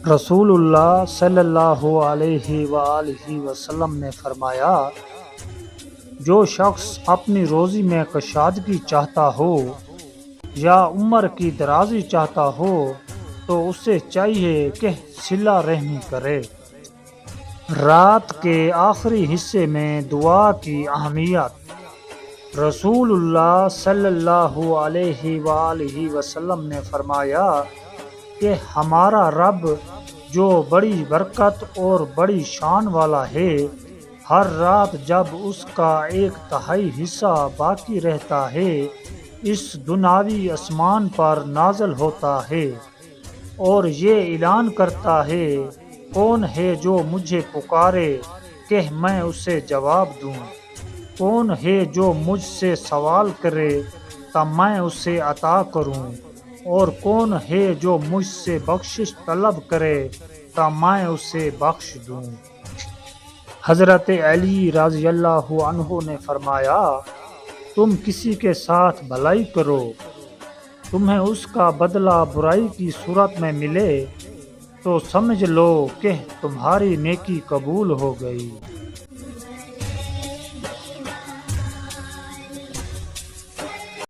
رسول اللہ صلی اللہ علیہ وآلہ وسلم نے فرمایا، جو شخص اپنی روزی میں کشادگی چاہتا ہو یا عمر کی درازی چاہتا ہو تو اسے چاہیے کہ صلہ رحمی کرے۔ رات کے آخری حصے میں دعا کی اہمیت۔ رسول اللہ صلی اللہ علیہ وآلہ وسلم نے فرمایا کہ ہمارا رب جو بڑی برکت اور بڑی شان والا ہے، ہر رات جب اس کا 1/3 حصہ باقی رہتا ہے اس دنیاوی آسمان پر نازل ہوتا ہے اور یہ اعلان کرتا ہے، کون ہے جو مجھے پکارے کہ میں اسے جواب دوں، کون ہے جو مجھ سے سوال کرے تو میں اسے عطا کروں، اور کون ہے جو مجھ سے بخشش طلب کرے تو میں اسے بخش دوں۔ حضرت علی رضی اللہ عنہ نے فرمایا، تم کسی کے ساتھ بھلائی کرو، تمہیں اس کا بدلہ برائی کی صورت میں ملے تو سمجھ لو کہ تمہاری نیکی قبول ہو گئی۔